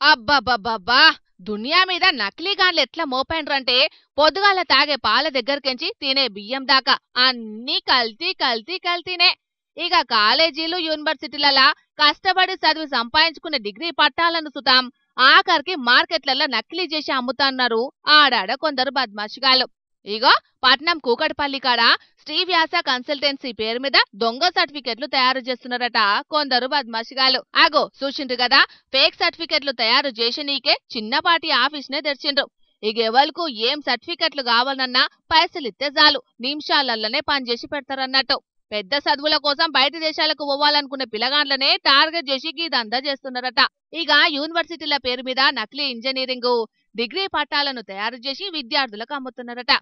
అబ్బబ్బబ్బబ్బా! దునియా మీద నకిలీగాన్లు ఎట్లా మోపైండ్రంటే పొద్దుగాల తాగే పాల దగ్గరకెంచి తినే బియ్యం దాకా అన్నీ కల్తీ కల్తీ కల్తీనే. ఇక కాలేజీలు యూనివర్సిటీలలా కష్టపడి చదివి సంపాదించుకునే డిగ్రీ పట్టాలను సుతాం ఆఖరికి మార్కెట్లలో నకిలీ చేసి అమ్ముతన్నారు ఆడాడ కొందరు బద్మాషిగాళ్ళు. ఇగో పట్నం కూకట్పల్లి కాడ శ్రీవ్యాస కన్సల్టెన్సీ పేరు మీద దొంగ సర్టిఫికెట్లు తయారు చేస్తున్నారట కొందరు బద్మాషిగాళ్ళు. ఆగో చూసిండ్రు కదా, ఫేక్ సర్టిఫికెట్లు తయారు చేసి నీకే చిన్నపాటి ఆఫీస్ నే తెరిచిండ్రు. ఇక ఎవరికి ఏం సర్టిఫికెట్లు కావాలన్నా పైసలిస్తే చాలు నిమిషాలల్లనే పనిచేసి పెడతారన్నట్టు. పెద్ద చదువుల కోసం బయట దేశాలకు పోవాలనుకునే పిల్లగాండ్లనే టార్గెట్ చేసి గీదంతా చేస్తున్నారట. ఇక యూనివర్సిటీల పేరు మీద నకిలీ ఇంజనీరింగ్ డిగ్రీ పట్టాలను తయారు చేసి విద్యార్థులకు అమ్ముతున్నారట.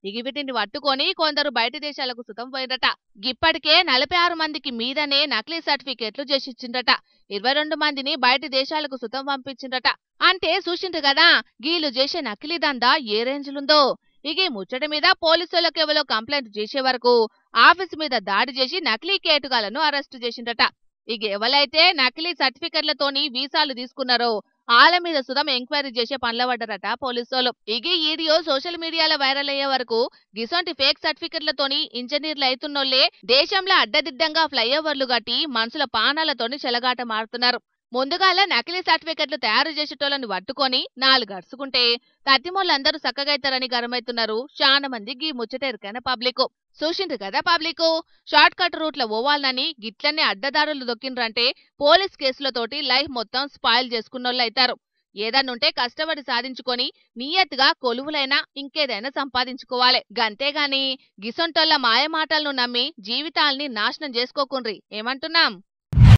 ఇక వీటిని పట్టుకొని కొందరు బయట దేశాలకు సుతం పోయినట. ఇప్పటికే 46 మందికి మీదనే నకిలీ సర్టిఫికెట్లు చేసిచ్చిండట. 22 మందిని బయట దేశాలకు సుతం పంపించిండట. అంటే చూసిండ్రు కదా గీలు చేసే నకిలీ దందా ఏ రేంజ్లుందో. ఇక ఈ ముచ్చట మీద పోలీసులకు ఎవరో కంప్లైంట్ చేసే వరకు ఆఫీసు మీద దాడి చేసి నకిలీ కేటుగాలను అరెస్టు చేసిండట. ఇక ఎవరైతే నకిలీ సర్టిఫికెట్లతోని వీసాలు తీసుకున్నారో ఆల మీద సుతం ఎంక్వైరీ చేసే పనుల పడ్డారట పోలీసోళ్ళు. ఇక ఈ వీడియో సోషల్ మీడియాలో వైరల్ అయ్యే వరకు గిసొంటి ఫేక్ సర్టిఫికెట్లతోని ఇంజనీర్లు అయితున్నోళ్లే దేశంలో అడ్డదిడ్డంగా ఫ్లైఓవర్లు కట్టి మనుషుల పానాలతోని చెలగాట మారుతున్నారు. ముందుగాల నకిలీ సర్టిఫికెట్లు తయారు చేసేటోళ్ళని పట్టుకొని 4 గడుచుకుంటే తత్తిమోళ్ళందరూ సక్కగైతారని గరమైతున్నారు చాలా మంది గీ ముచ్చటెరికైన పబ్లిక్. చూసిండ్రు కదా పబ్లిక్, షార్ట్ కట్ రూట్ల పోవాలని గిట్లనే అడ్డదారులు దొక్కిండ్రంటే పోలీస్ కేసులతోటి లైఫ్ మొత్తం స్పాయిల్ చేసుకున్నోళ్ళైతారు. ఏదన్నుంటే కష్టపడి సాధించుకొని నియత్గా కొలువులైనా ఇంకేదైనా సంపాదించుకోవాలి. గంతేగాని గిసొంటోళ్ళ మాయమాటలను నమ్మి జీవితాల్ని నాశనం చేసుకోకుండ్రి. ఏమంటున్నాం?